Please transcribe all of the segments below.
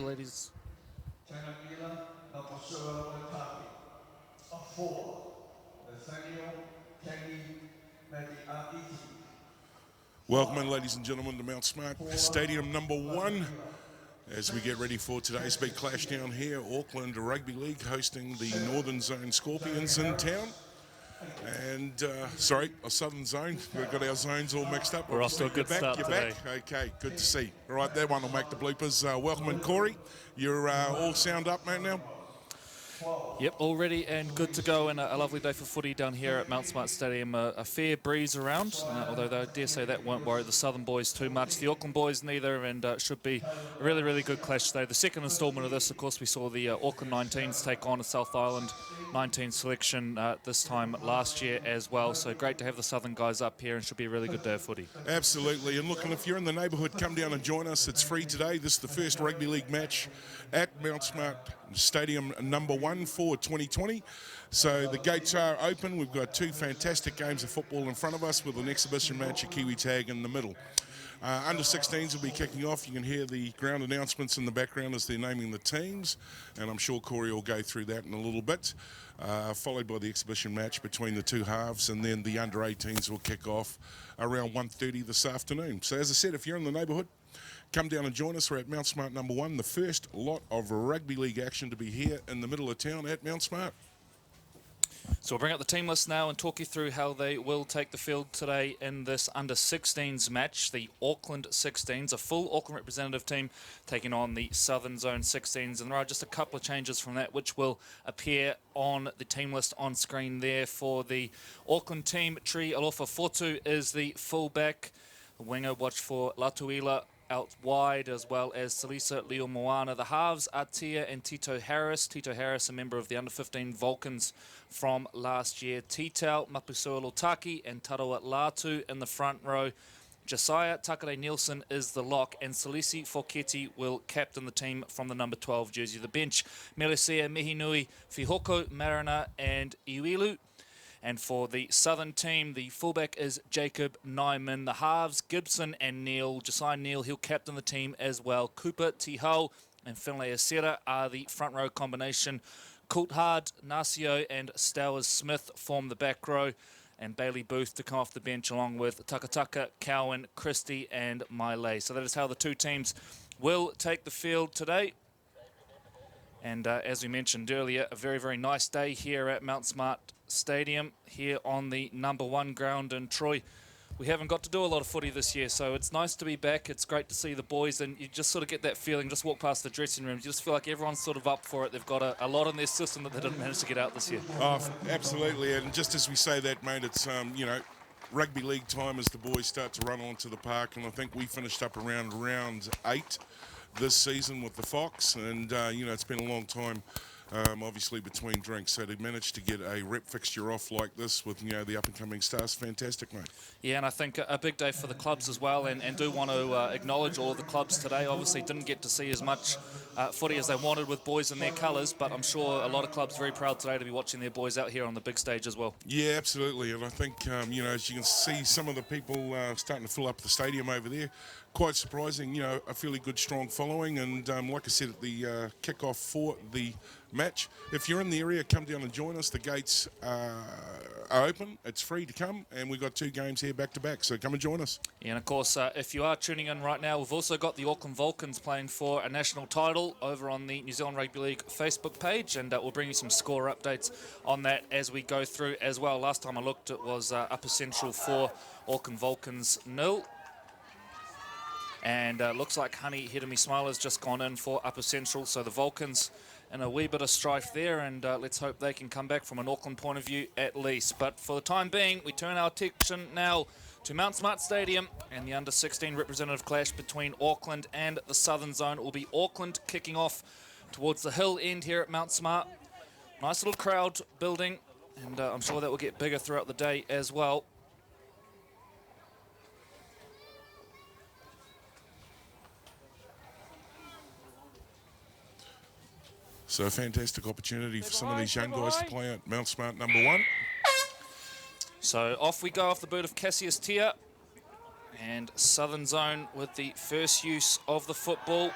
ladies. Welcome in, ladies and gentlemen, to Mount Smart Stadium number 1 as we get ready for today's big clash down here. Auckland Rugby League hosting the Northern Zone Scorpions in town. And, Southern Zone. We've got our zones all mixed up. We're off to a good start today. Okay, good to see. All right, that one will make the bloopers. Welcome in, Corey. You're all sound up, mate, now? Yep, all ready and good to go, and a lovely day for footy down here at Mount Smart Stadium. A fair breeze around, although I dare say that won't worry the Southern boys too much. The Auckland boys neither, and should be a really, really good clash today. The second instalment of this, of course, we saw the Auckland 19s take on a South Island 19 selection this time last year as well. So great to have the Southern guys up here, and should be a really good day of footy. Absolutely, and look, and if you're in the neighbourhood, come down and join us. It's free today. This is the first rugby league match at Mount Smart Stadium number 1 for 2020. So the gates are open. We've got 2 fantastic games of football in front of us with an exhibition match at Kiwi Tag in the middle. Under 16s will be kicking off. You can hear the ground announcements in the background as they're naming the teams, and I'm sure Corey will go through that in a little bit, followed by the exhibition match between the 2 halves, and then the under 18s will kick off around 1:30 this afternoon. So as I said, if you're in the neighbourhood, come down and join us. We're at Mount Smart number 1, the first lot of rugby league action to be here in the middle of town at Mount Smart. So we'll bring up the team list now and talk you through how they will take the field today in this under 16s match. The Auckland 16s, a full Auckland representative team taking on the Southern Zone 16s, and there are just a couple of changes from that which will appear on the team list on screen there. For the Auckland team, Tri Alofa-Fotu is the fullback. The winger, watch for Latuila out wide, as well as Salisa Leo Moana. The halves are Tia and Tito Harris. Tito Harris, a member of the under-15 Vulcans from last year. Titau, Mapusua Lotaki, and Tarawa Latu in the front row. Josiah Takare Nielsen is the lock, and Salisi Foketi will captain the team from the number 12 jersey. The bench, Melisea Mihinui, Fihoko, Marina, and Iwilu. And for the Southern team, the fullback is Jacob Nyman. The halves, Gibson and Neil. Josiah Neil, he'll captain the team as well. Cooper, Tihau, and Finlay Acera are the front row combination. Coulthard, Narcio, and Stowers Smith form the back row. And Bailey Booth to come off the bench, along with Takataka, Cowan, Christie, and Miley. So that is how the 2 teams will take the field today. And as we mentioned earlier, a very, very nice day here at Mount Smart Stadium, here on the number 1 ground in Troy. We haven't got to do a lot of footy this year, so it's nice to be back. It's great to see the boys, and you just sort of get that feeling, just walk past the dressing rooms, you just feel like everyone's sort of up for it. They've got a lot in their system that they didn't manage to get out this year. Oh, absolutely, and just as we say that, mate, it's, rugby league time as the boys start to run onto the park, and I think we finished up around round 8 this season with the Fox, and it's been a long time, obviously, between drinks. So to manage to get a rep fixture off like this with the up and coming stars, fantastic, mate. Yeah, and I think a big day for the clubs as well, and do want to acknowledge all of the clubs today. Obviously didn't get to see as much footy as they wanted with boys in their colours, but I'm sure a lot of clubs very proud today to be watching their boys out here on the big stage as well. Yeah, absolutely, and I think as you can see, some of the people starting to fill up the stadium over there. Quite surprising, a fairly good, strong following, and like I said at the kick-off for the match, if you're in the area, come down and join us. The gates are open. It's free to come, and we've got 2 games here back-to-back, so come and join us. Yeah, and of course, if you are tuning in right now, we've also got the Auckland Vulcans playing for a national title over on the New Zealand Rugby League Facebook page, and we'll bring you some score updates on that as we go through as well. Last time I looked, it was Upper Central 4, Auckland Vulcans 0. And looks like Honey Hidemi Smiler's just gone in for Upper Central, so the Vulcans in a wee bit of strife there, and let's hope they can come back from an Auckland point of view at least. But for the time being, we turn our attention now to Mount Smart Stadium and the under-16 representative clash between Auckland and the Southern Zone. It will be Auckland kicking off towards the hill end here at Mount Smart. Nice little crowd building, and I'm sure that will get bigger throughout the day as well. So a fantastic opportunity for some of these young guys to play at Mount Smart number 1. So off we go off the boot of Cassius Tia. And Southern Zone with the first use of the football.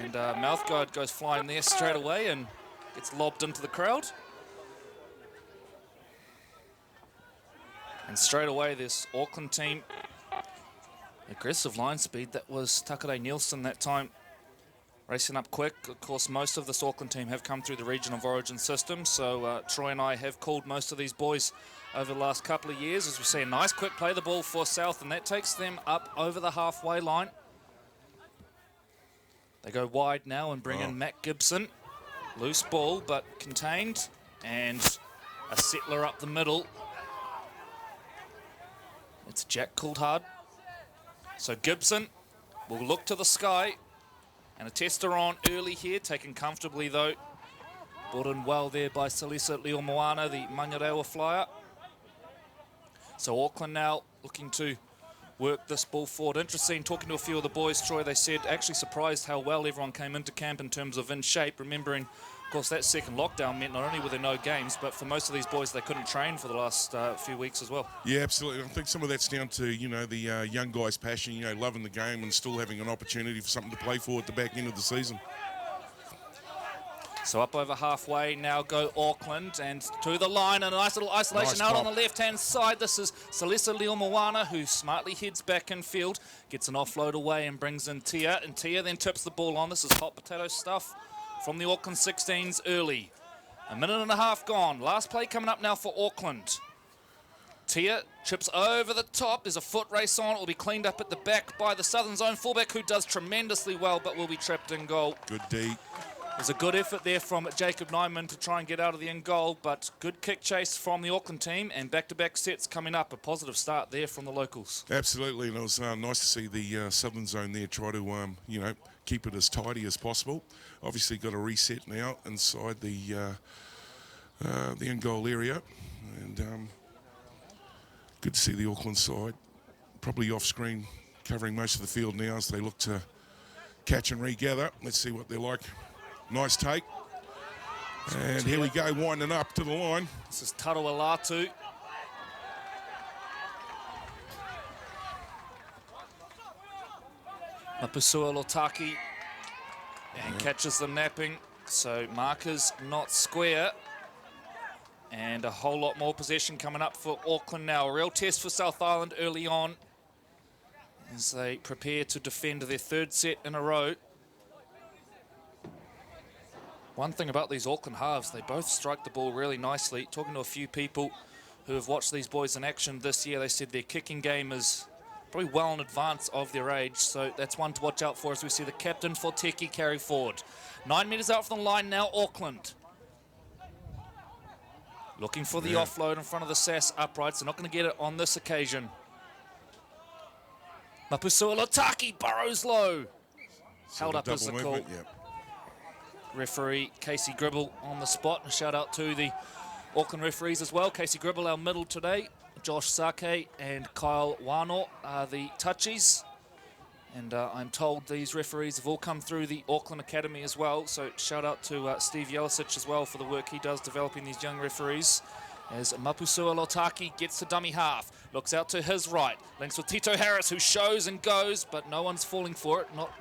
And mouth guard goes flying there straight away and gets lobbed into the crowd. And straight away, this Auckland team, aggressive line speed. That was Takare Nielsen that time, racing up quick. Of course, most of this Auckland team have come through the region of origin system, so Troy and I have called most of these boys over the last couple of years. As we see a nice quick play the ball for South, and that takes them up over the halfway line. They go wide now and bring in Matt Gibson. Loose ball, but contained, and a settler up the middle. It's Jack Coulthard. So Gibson will look to the sky, and a tester on early here, taken comfortably though. Brought in well there by Salisa Leomoana, the Manurewa flyer. So Auckland now looking to work this ball forward. Interesting, talking to a few of the boys, Troy, they said actually surprised how well everyone came into camp in terms of in shape, remembering, of course, that second lockdown meant not only were there no games, but for most of these boys, they couldn't train for the last few weeks as well. Yeah, absolutely. I think some of that's down to, you know, the young guys' passion, you know, loving the game and still having an opportunity for something to play for at the back end of the season. So up over halfway, now go Auckland, and to the line, and a nice little isolation out on the left-hand side. This is Salisa Leomoana, who smartly heads back in field, gets an offload away and brings in Tia, and Tia then tips the ball on. This is hot potato stuff from the Auckland 16s early. A minute and a half gone. Last play coming up now for Auckland. Tia chips over the top. There's a foot race on. It will be cleaned up at the back by the Southern Zone fullback, who does tremendously well, but will be trapped in goal. Good D. There's a good effort there from Jacob Nyman to try and get out of the end goal, but good kick chase from the Auckland team, and back-to-back sets coming up. A positive start there from the locals. Absolutely, and it was nice to see the Southern Zone there try to, you know, keep it as tidy as possible. Obviously got a reset now inside the end goal area, and good to see the Auckland side probably off-screen covering most of the field now as they look to catch and regather. Let's see what they're like. Nice take. And here we go, winding up to the line. This is Taro Alatu. Mapusua Lotaki. And catches the napping. So markers not square. And a whole lot more possession coming up for Auckland now. A real test for South Island early on as they prepare to defend their third set in a row. One thing about these Auckland halves, they both strike the ball really nicely. Talking to a few people who have watched these boys in action this year, they said their kicking game is probably well in advance of their age, so that's one to watch out for as we see the captain Forteki carry forward. 9 metres out from the line now, Auckland. Looking for the offload in front of the SAS uprights. They're not going to get it on this occasion. Mapusua Lotaki burrows low. Held up as the call. Referee Casey Gribble on the spot. A shout out to the Auckland referees as well. Casey Gribble, our middle today. Josh Sake and Kyle Wano are the touchies. And I'm told these referees have all come through the Auckland Academy as well. So shout out to Steve Yelisic as well for the work he does developing these young referees. As Mapusua Lotaki gets to dummy half. Looks out to his right. Links with Tito Harris, who shows and goes, but no one's falling for it. Not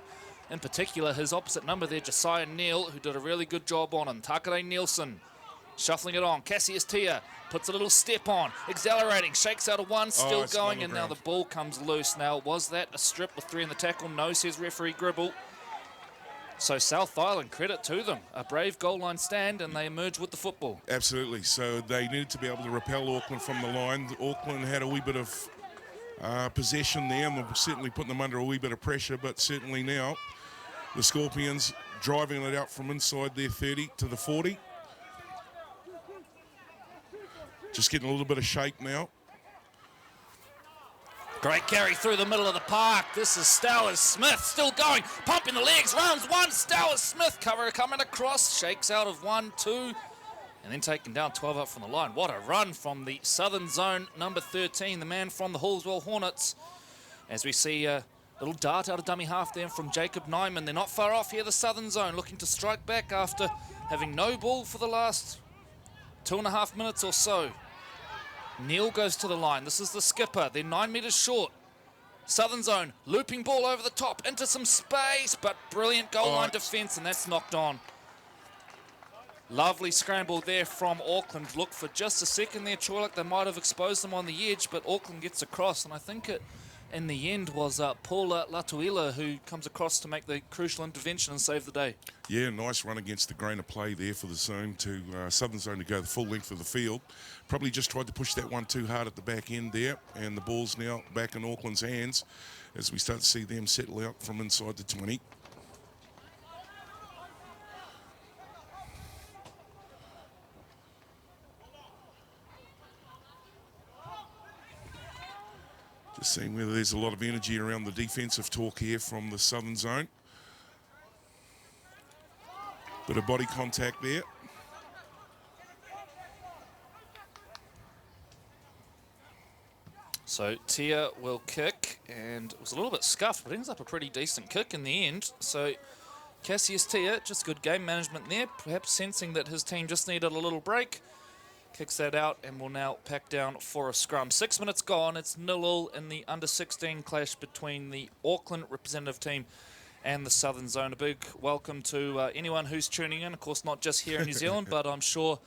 in particular his opposite number there, Josiah Neal, who did a really good job on him. Takare Nielsen shuffling it on. Cassius Tia puts a little step on, accelerating, shakes out a one, still going, and now the ball comes loose. Now, was that a strip with 3 in the tackle? No, says referee Gribble. So South Island, credit to them. A brave goal line stand, and they emerge with the football. Absolutely. So they needed to be able to repel Auckland from the line. Auckland had a wee bit of possession there, and we're certainly putting them under a wee bit of pressure, but certainly now the Scorpions driving it out from inside their 30 to the 40. Just getting a little bit of shake now. Great carry through the middle of the park. This is Stowers Smith still going, pumping the legs, rounds one. Stowers Smith cover coming across, shakes out of 1, 2, and then taken down 12 up from the line. What a run from the Southern Zone number 13, the man from the Hallswell Hornets. As we see a little dart out of dummy half there from Jacob Nyman. They're not far off here, the Southern Zone, looking to strike back after having no ball for the last 2.5 minutes or so. Neil goes to the line. This is the skipper. They're 9 metres short. Southern Zone, looping ball over the top, into some space, but brilliant goal line defence, and that's knocked on. Lovely scramble there from Auckland. Look, for just a second there, Troy, like they might have exposed them on the edge, but Auckland gets across, and I think it, in the end, was Paula Latuila who comes across to make the crucial intervention and save the day. Yeah, nice run against the grain of play there for the zone to Southern Zone to go the full length of the field. Probably just tried to push that one too hard at the back end there, and the ball's now back in Auckland's hands as we start to see them settle out from inside the 20. Just seeing whether there's a lot of energy around the defensive talk here from the Southern Zone. Bit of body contact there. So Tia will kick, and it was a little bit scuffed, but ends up a pretty decent kick in the end. So Cassius Tia, just good game management there, perhaps sensing that his team just needed a little break. Kicks that out and will now pack down for a scrum. 6 minutes gone. It's 0-0 in the under-16 clash between the Auckland representative team and the Southern Zone. A big welcome to anyone who's tuning in. Of course, not just here in New Zealand, but I'm sure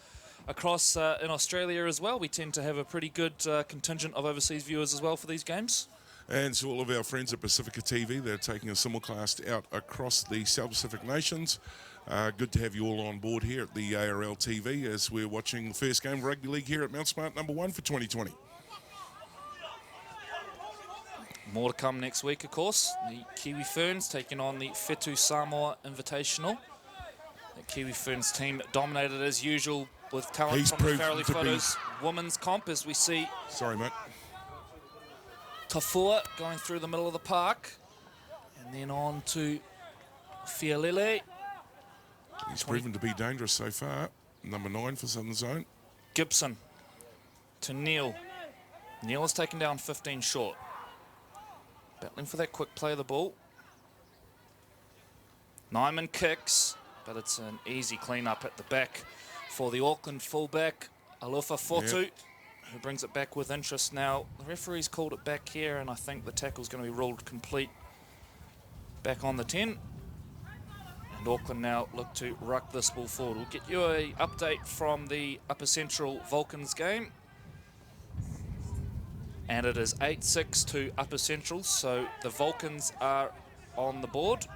across in Australia as well. We tend to have a pretty good contingent of overseas viewers as well for these games. And to all of our friends at Pacifica TV, they're taking a simulcast out across the South Pacific nations. Good to have you all on board here at the ARL TV as we're watching the first game of rugby league here at Mount Smart #1 for 2020. More to come next week, of course. The Kiwi Ferns taking on the Whetu Samoa Invitational. The Kiwi Ferns team dominated as usual with talent from the Farrelly Photos women's comp, as we see. Sorry, mate. Tafua going through the middle of the park. And then on to Fialele. He's proven to be dangerous so far. Number 9 for Southern Zone. Gibson to Neil. Neil has taken down 15 short. Battling for that quick play of the ball. Nyman kicks, but it's an easy clean-up at the back for the Auckland fullback, Alofa Fotu, who brings it back with interest now. The referee's called it back here, and I think the tackle's going to be ruled complete back on the 10. And Auckland now look to ruck this ball forward. We'll get you an update from the Upper Central Vulcans game. And it is 8-6 to Upper Central, so the Vulcans are on the board.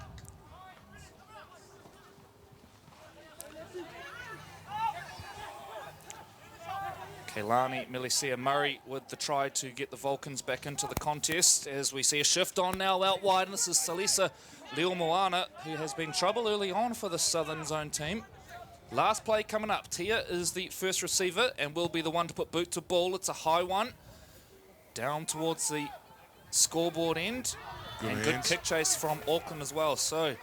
Keilani Melisea Murray with the try to get the Vulcans back into the contest, as we see a shift on now out wide, and this is Salisa Leomoana, who has been trouble early on for the Southern Zone team. Last play coming up. Tia is the first receiver and will be the one to put boot to ball. It's a high one. Down towards the scoreboard end. Good kick chase from Auckland as well. So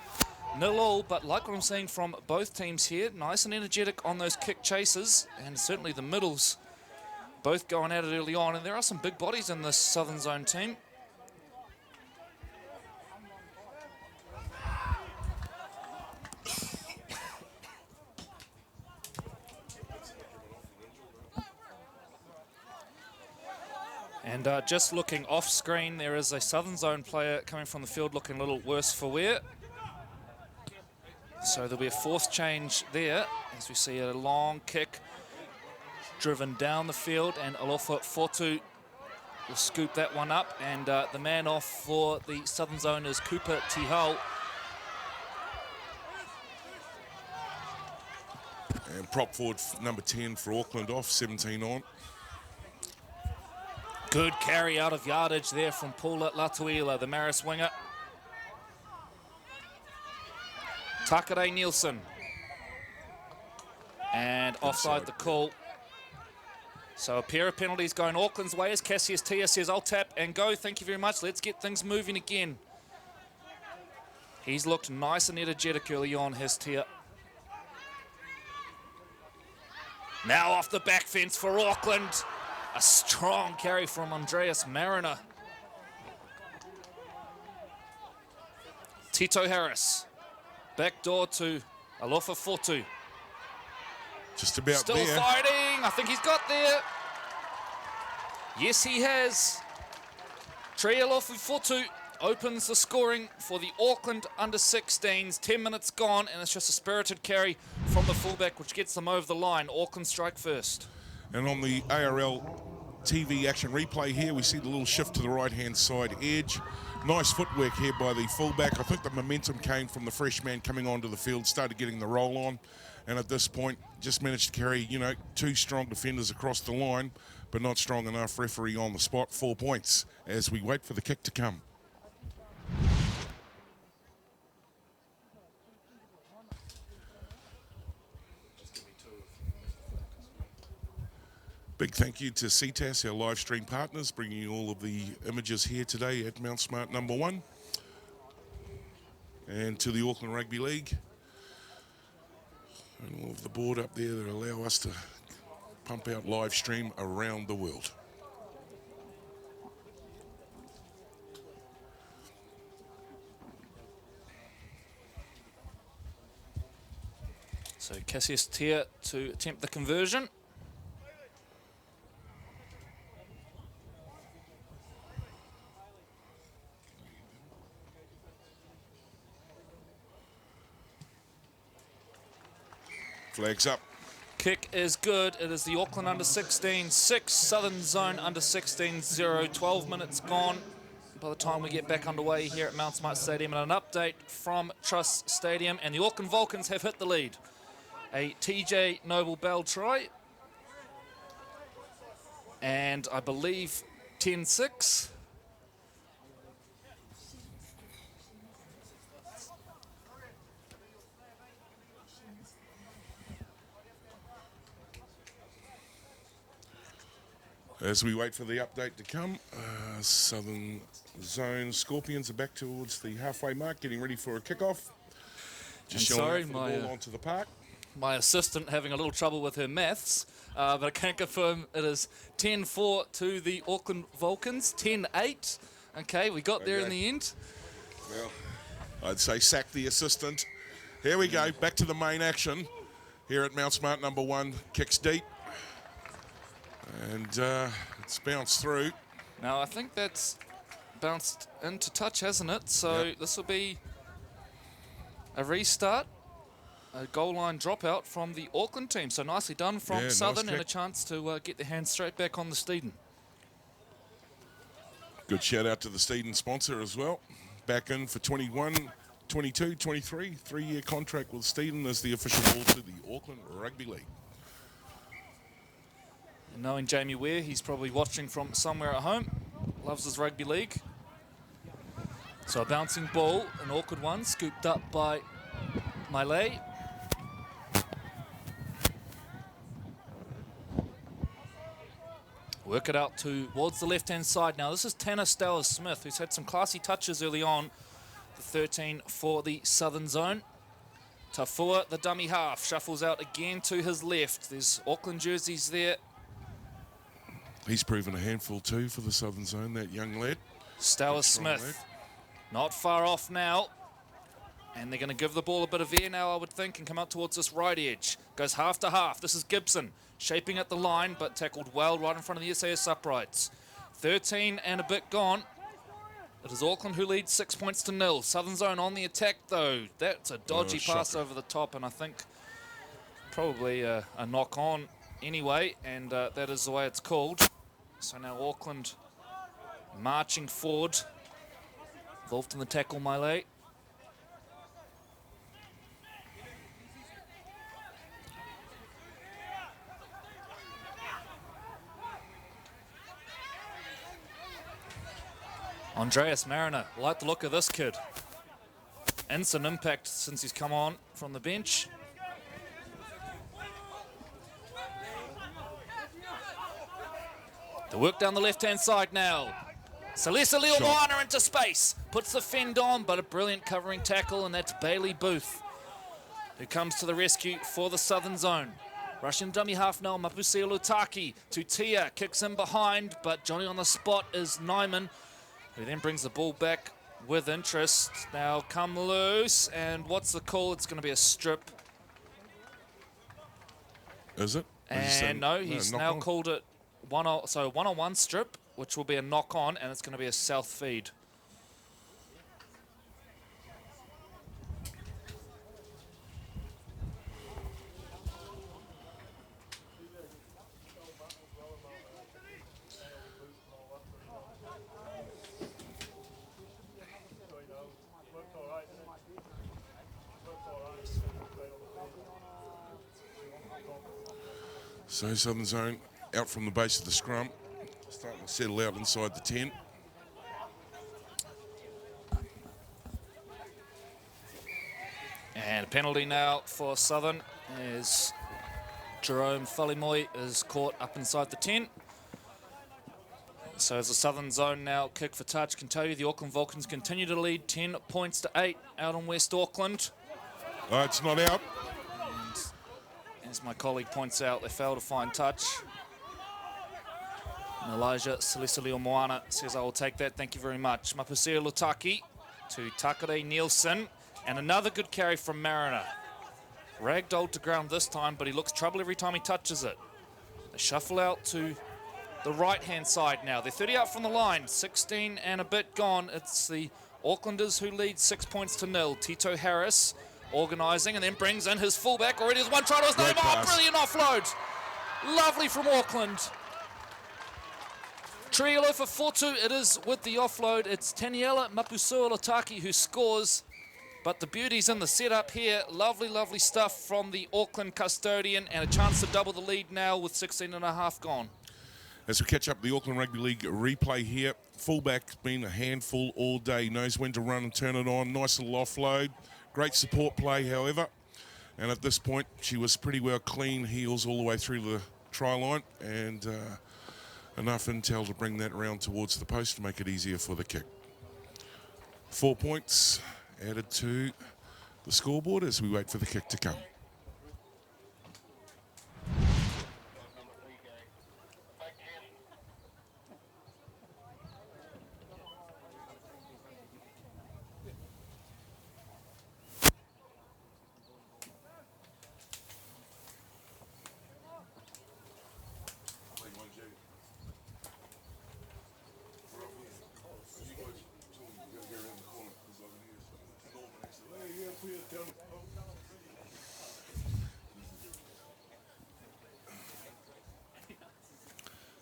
0-0, but like what I'm seeing from both teams here, nice and energetic on those kick chases, and certainly the middles both going at it early on. And there are some big bodies in this Southern Zone team. And just looking off screen, there is a Southern Zone player coming from the field looking a little worse for wear. So there'll be a fourth change there as we see a long kick driven down the field, and Alofa Fotu will scoop that one up. And the man off for the Southern Zone is Cooper Tihau. And prop forward number 10 for Auckland off, 17 on. Good carry out of yardage there from Paula Latuila, the Maris winger. Takare Nielsen. And offside the call. So a pair of penalties going Auckland's way as Cassius Tia says, I'll tap and go. Thank you very much. Let's get things moving again. He's looked nice and energetic early on, his Tia. Now off the back fence for Auckland. A strong carry from Andreas Mariner. Tito Harris. Back door to Alofa Fotu. Just about Still there. fighting. I think he's got there. Yes, he has. Trialofu Fotu opens the scoring for the Auckland under-16s. 10 minutes gone, and it's just a spirited carry from the fullback, which gets them over the line. Auckland strike first. And on the ARL TV action replay here, we see the little shift to the right-hand side edge. Nice footwork here by the fullback. I think the momentum came from the fresh man coming onto the field, started getting the roll on, and at this point, just managed to carry, you know, 2 strong defenders across the line, but not strong enough. Referee on the spot, 4 points, as we wait for the kick to come. Big thank you to CTAS, our live stream partners, bringing you all of the images here today at Mount Smart number 1. And to the Auckland Rugby League. And all of the board up there that allow us to pump out live stream around the world. So Cassius Tia to attempt the conversion. Flags up. Kick is good. It is the Auckland under-16 6, Southern Zone under-16 0. 12 minutes gone by the time we get back underway here at Mount Smart Stadium. And an update from Trust Stadium, and the Auckland Vulcans have hit the lead. A TJ Noble Bell try, and I believe 10-6. As we wait for the update to come, Southern Zone Scorpions are back towards the halfway mark, getting ready for a kickoff. Just showing the ball onto the park. My assistant having a little trouble with her maths, but I can confirm it is 10-4 to the Auckland Vulcans, 10-8. Okay, we got there in the end. Well, I'd say sack the assistant. Here we go, back to the main action here at Mount Smart number 1. Kicks deep. And it's bounced through. Now, I think that's bounced into touch, hasn't it? So this will be a restart, a goal line dropout from the Auckland team. So nicely done from Southern, and a chance to get their hands straight back on the Steeden. Good shout out to the Steeden sponsor as well. Back in for 21, 22, 23, 3-year contract with Steeden as the official ball to the Auckland Rugby League. And knowing Jamie Ware, he's probably watching from somewhere at home. Loves his rugby league. So a bouncing ball, an awkward one, scooped up by Miley. Work it out towards the left-hand side. Now, this is Tanner Stowers-Smith, who's had some classy touches early on. The 13 for the Southern Zone. Tafua, the dummy half, shuffles out again to his left. There's Auckland jerseys there. He's proven a handful too for the Southern Zone, that young lad. Stowers-Smith, not far off now. And they're going to give the ball a bit of air now, I would think, and come out towards this right edge. Goes half to half. This is Gibson, shaping at the line, but tackled well right in front of the SAS uprights. 13 and a bit gone. It is Auckland who leads 6 points to 0. Southern Zone on the attack, though. That's a dodgy pass over the top, and I think probably a knock on anyway, and that is the way it's called. So now Auckland marching forward. Involved in the tackle, Miley. Andreas Mariner, like the look of this kid. Instant impact since he's come on from the bench. The work down the left-hand side now. Salesa Leomoana into space. Puts the fend on, but a brilliant covering tackle, and that's Bailey Booth, who comes to the rescue for the Southern Zone. Russian dummy half now, Mapusea Lutaki to Tia. Kicks in behind, but Johnny on the spot is Nyman, who then brings the ball back with interest. Now come loose, and what's the call? It's going to be a strip. Is it? And no, he's now called it one-on-one strip. which will be a knock-on, and it's going to be a south feed. So Southern Zone out from the base of the scrum, starting to settle out inside the 10. And a penalty now for Southern as Jerome Falimoy is caught up inside the 10. So as the Southern Zone now kick for touch, can tell you the Auckland Vulcans continue to lead 10 points to 8 out in West Auckland. Oh, it's not out. And as my colleague points out, they fail to find touch. And Elijah Salisalio Moana says, I will take that, thank you very much. Mapusea Lutaki to Takare Nielsen. And another good carry from Mariner. Ragdolled to ground this time, but he looks trouble every time he touches it. They shuffle out to the right-hand side now. They're 30 out from the line, 16 and a bit gone. It's the Aucklanders who lead 6 points to 0. Tito Harris organising and then brings in his fullback. Already has one try to his name. Oh, brilliant offload. Lovely from Auckland. Triolo for 4-2. It is with the offload. It's Taniela Mapusua Lotaki who scores. But the beauty's in the setup here. Lovely, lovely stuff from the Auckland custodian, and a chance to double the lead now with 16 and a half gone. As we catch up the Auckland Rugby League replay here, fullback's been a handful all day. Knows when to run and turn it on. Nice little offload. Great support play, however. And at this point, she was pretty well clean heels all the way through the try line, and enough intel to bring that around towards the post to make it easier for the kick. 4 points added to the scoreboard as we wait for the kick to come.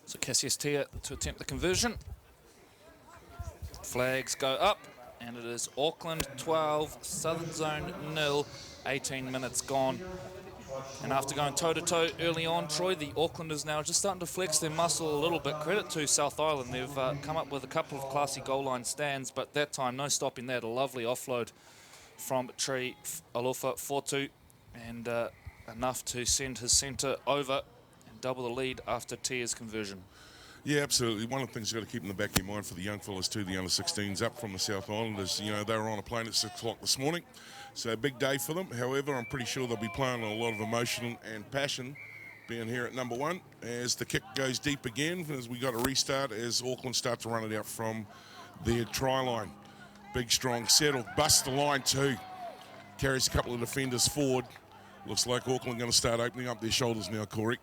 So Cassius Tia to attempt the conversion. Flags go up, and it is Auckland 12, Southern Zone 0, 18 minutes gone. And after going toe-to-toe early on, Troy, the Aucklanders now just starting to flex their muscle a little bit. Credit to South Island. They've come up with a couple of classy goal line stands, but that time, no stopping that. A lovely offload from Tree Alofa 4-2, and enough to send his centre over and double the lead after Tia's conversion. Yeah, absolutely. One of the things you've got to keep in the back of your mind for the young fellas too, the under-16s up from the South Islanders, you know, they were on a plane at 6 o'clock this morning, so a big day for them. However, I'm pretty sure they'll be playing a lot of emotion and passion being here at number 1 as the kick goes deep again, as we got a restart as Auckland start to run it out from their try line. Big, strong settle, busts the line too. Carries a couple of defenders forward. Looks like Auckland going to start opening up their shoulders now, Corey.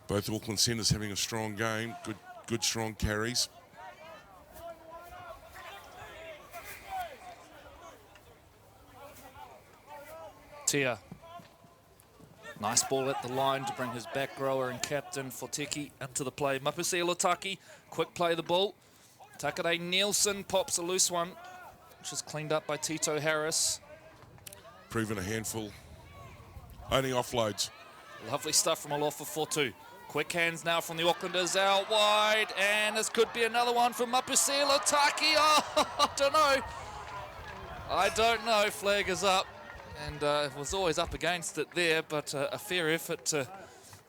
Both Auckland centres having a strong game, good strong carries. Tia. Nice ball at the line to bring his back rower and captain Foteki into the play. Mapusea Lotaki, quick play the ball. Takare Nielsen pops a loose one, which is cleaned up by Tito Harris. Proven a handful. Only offloads. Lovely stuff from Alofa 4-2. Quick hands now from the Aucklanders out wide, and this could be another one from Mapusea Lotaki. Oh, I don't know. Flag is up, and was always up against it there, but a fair effort to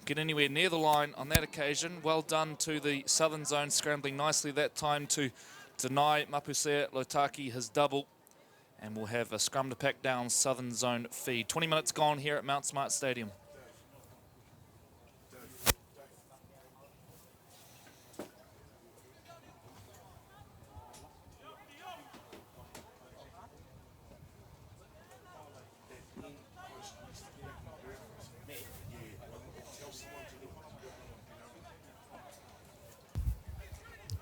get anywhere near the line on that occasion. Well done to the Southern Zone, scrambling nicely that time to deny Mapusea Lotaki his double, and we'll have a scrum to pack down Southern Zone feed. 20 minutes gone here at Mount Smart Stadium.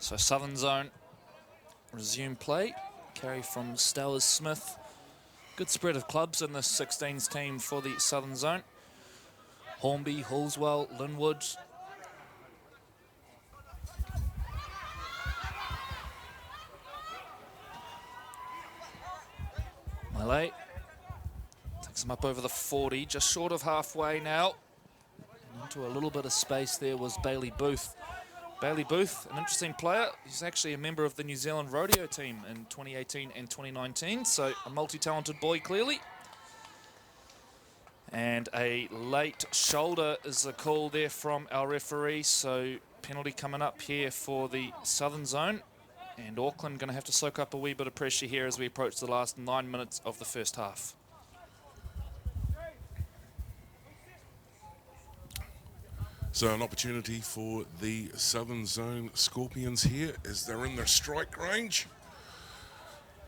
So Southern Zone resume play. Carry from Stowers Smith. Good spread of clubs in the 16s team for the Southern Zone. Hornby, Halswell, Linwood. Malay takes him up over the 40, just short of halfway now. And into a little bit of space there was Bailey Booth. Bailey Booth, an interesting player. He's actually a member of the New Zealand rodeo team in 2018 and 2019, so a multi-talented boy clearly. And a late shoulder is the call there from our referee, so penalty coming up here for the Southern Zone. And Auckland going to have to soak up a wee bit of pressure here as we approach the last 9 minutes of the first half. So an opportunity for the Southern Zone Scorpions here as they're in their strike range.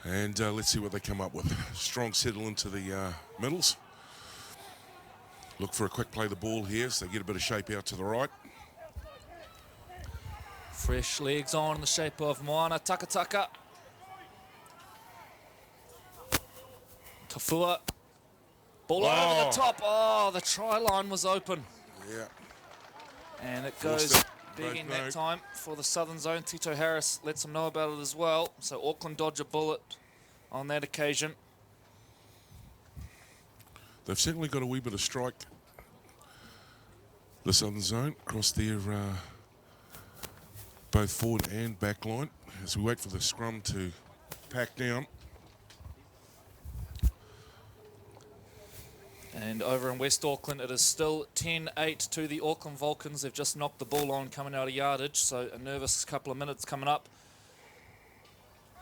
And let's see what they come up with. Strong settle into the middles. Look for a quick play the ball here so they get a bit of shape out to the right. Fresh legs on in the shape of Moana Takataka. Tafua. Ball over the top. Oh, the try line was open. Yeah. And it goes begging that time for the Southern Zone. Tito Harris lets them know about it as well. So Auckland dodge a bullet on that occasion. They've certainly got a wee bit of strike, the Southern Zone, across their both forward and back line as we wait for the scrum to pack down. And over in West Auckland, it is still 10-8 to the Auckland Vulcans. They've just knocked the ball on coming out of yardage, so a nervous couple of minutes coming up.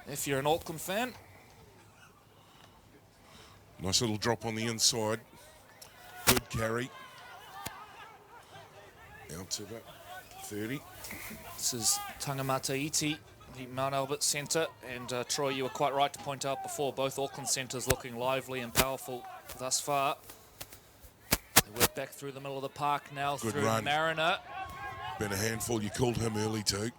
If you're an Auckland fan. Nice little drop on the inside. Good carry. Out to about 30. This is Tangamata Iti, the Mount Albert centre. And Troy, you were quite right to point out before, both Auckland centres looking lively and powerful thus far. They work back through the middle of the park now. Good through run. Mariner. Been a handful. You called him early too.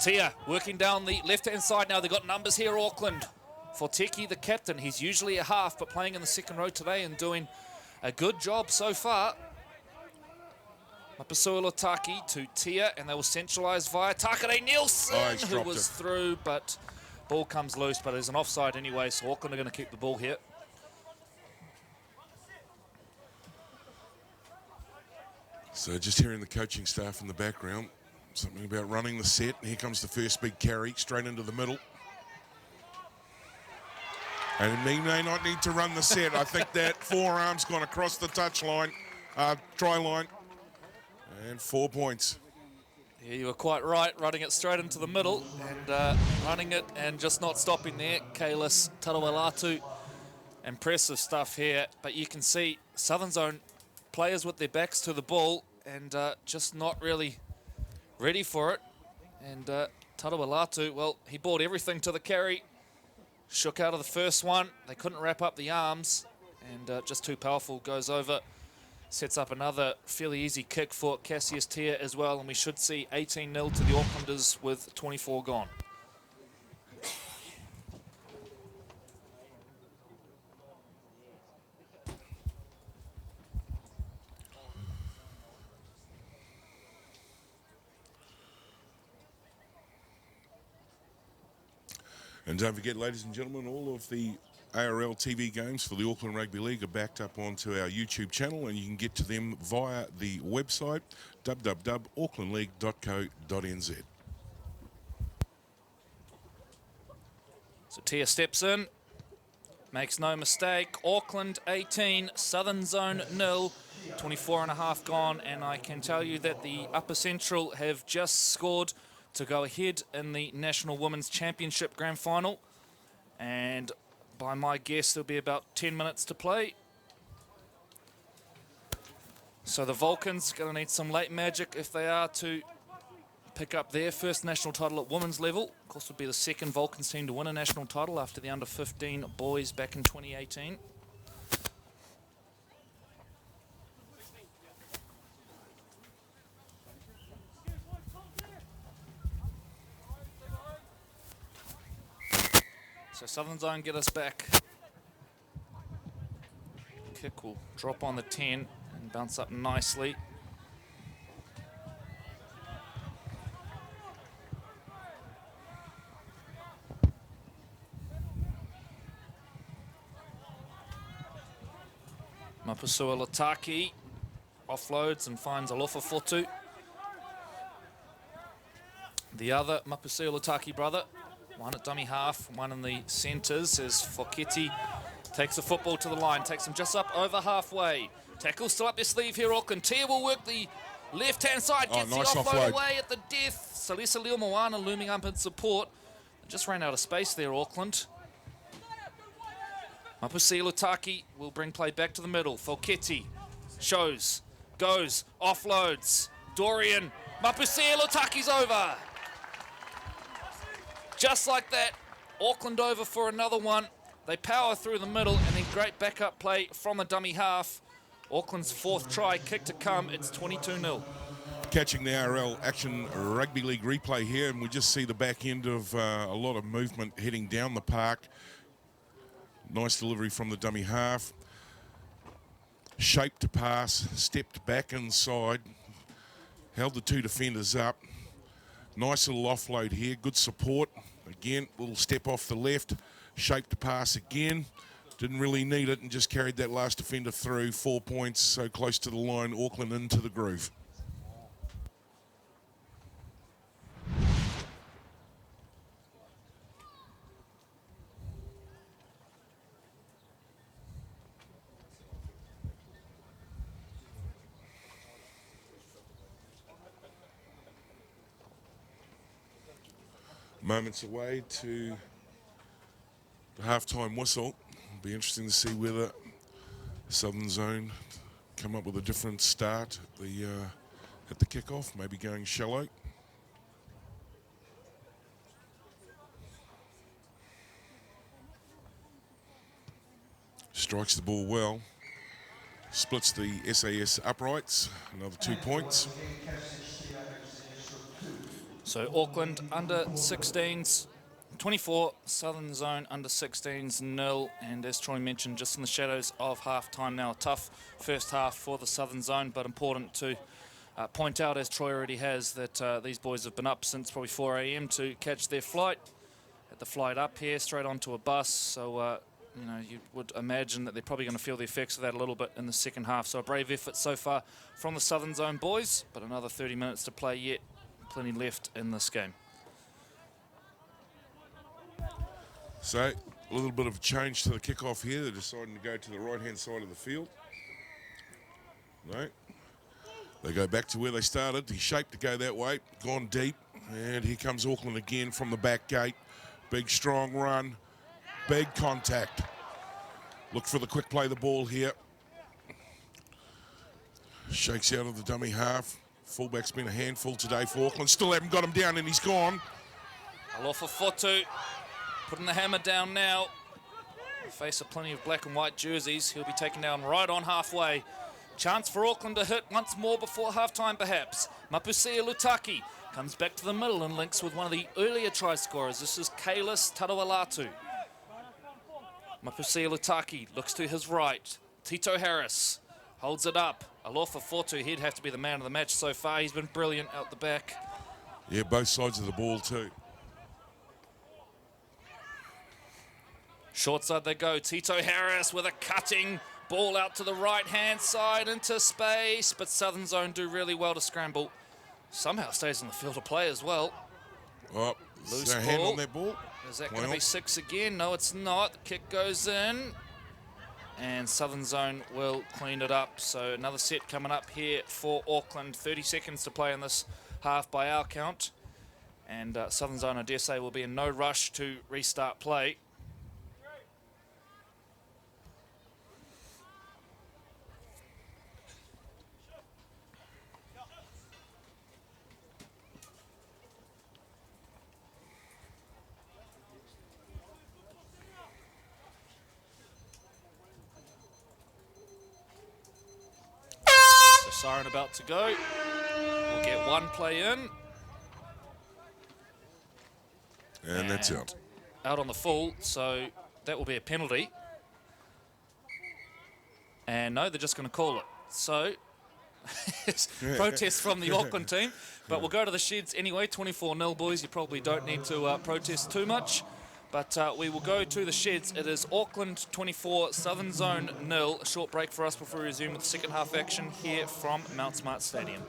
Tia working down the left-hand side now. They've got numbers here, Auckland. For Teki, the captain, he's usually a half, but playing in the second row today and doing a good job so far. Mapasua Lotaki to Tia, and they will centralise via Takare Nielsen, who was through, but ball comes loose, but there's an offside anyway, so Auckland are going to keep the ball here. So just hearing the coaching staff in the background, something about running the set. Here comes the first big carry, straight into the middle. And he may not need to run the set. I think that forearm's gone across the touchline, try line, and 4 points. Yeah, you were quite right, running it straight into the middle and running it and just not stopping there. Kalis Tarawalatu, impressive stuff here, but you can see Southern Zone players with their backs to the ball and just not really ready for it. And Tarawalatu, well, he brought everything to the carry. Shook out of the first one. They couldn't wrap up the arms. And just too powerful. Goes over. Sets up another fairly easy kick for Cassius Tia as well. And we should see 18-0 to the Aucklanders with 24 gone. And don't forget, ladies and gentlemen, all of the ARL TV games for the Auckland Rugby League are backed up onto our YouTube channel, and you can get to them via the website, www.aucklandleague.co.nz. So Tia steps in, makes no mistake. Auckland 18, Southern Zone 0, 24 and a half gone, and I can tell you that the Upper Central have just scored to go ahead in the National Women's Championship Grand Final. And by my guess, there'll be about 10 minutes to play. So the Vulcans going to need some late magic if they are to pick up their first national title at women's level. Of course, would be the second Vulcans team to win a national title after the under-15 boys back in 2018. So Southern Zone get us back. Kick will drop on the 10 and bounce up nicely. Mapusua Lataki offloads and finds Alofa Fotu. The other Mapusua Lataki brother, one at dummy half, one in the centres, is Foketi. Takes the football to the line, takes him just up over halfway. Tackle still up their sleeve here, Auckland. Tia will work the left-hand side, gets nice the offload offload away at the death. Salisa Leo Moana looming up in support. Just ran out of space there, Auckland. Mapusua Lataki will bring play back to the middle. Foketi shows, goes, offloads. Dorian, Mapusua Lataki's over. Just like that, Auckland over for another one. They power through the middle and then great backup play from the dummy half. Auckland's 4th try, kick to come, it's 22-0. Catching the RL Action Rugby League replay here, and we just see the back end of a lot of movement heading down the park. Nice delivery from the dummy half. Shaped to pass, stepped back inside, held the 2 defenders up. Nice little offload here, good support. Again, little step off the left, shaped to pass again. Didn't really need it and just carried that last defender through. 4 points, so close to the line, Auckland into the groove. Moments away to the halftime whistle. It'll be interesting to see whether Southern Zone come up with a different start at the kickoff, maybe going shallow. Strikes the ball well. Splits the SAS uprights, another 2 points. So Auckland under 16s, 24, Southern Zone under 16s, 0. And as Troy mentioned, just in the shadows of half-time now. A tough first half for the Southern Zone, but important to point out, as Troy already has, that these boys have been up since probably 4 a.m. to catch their flight. Had the flight up here, straight onto a bus. So, you know, you would imagine that they're probably going to feel the effects of that a little bit in the second half. So a brave effort so far from the Southern Zone boys, but another 30 minutes to play yet. Plenty left in this game. So, a little bit of a change to the kickoff here. They're deciding to go to the right-hand side of the field. No. They go back to where they started. He shaped to go that way, gone deep. And here comes Auckland again from the back gate. Big, strong run. Big contact. Look for the quick play of the ball here. Shakes out of the dummy half. Fullback's been a handful today for Auckland. Still haven't got him down and he's gone. Alofa Fotu putting the hammer down now. Face of plenty of black and white jerseys. He'll be taken down right on halfway. Chance for Auckland to hit once more before halftime perhaps. Mapusua Lataki comes back to the middle and links with one of the earlier try scorers. This is Kalis Tarawalatu. Mapusua Lataki looks to his right. Tito Harris holds it up. Alofa Fotu, he'd have to be the man of the match so far. He's been brilliant out the back. Yeah, both sides of the ball too. Short side they go. Tito Harris with a cutting ball out to the right-hand side into space. But Southern Zone do really well to scramble. Somehow stays on the field of play as well. Oh, Loose a ball. hand on that ball. Is that going to be 6 again? No, it's not. The kick goes in. And Southern Zone will clean it up. So another set coming up here for Auckland. 30 seconds to play in this half by our count. And Southern Zone, I dare say, will be in no rush to restart play. Siren about to go. We'll get one play in. And that's out. out on the full, so that will be a penalty. And no, they're just going to call it. So, protest from the Auckland team. But we'll go to the sheds anyway. 24-0, boys. You probably don't need to protest too much. But we will go to the sheds. It is Auckland 24, Southern Zone 0. A short break for us before we resume with the second half action here from Mount Smart Stadium.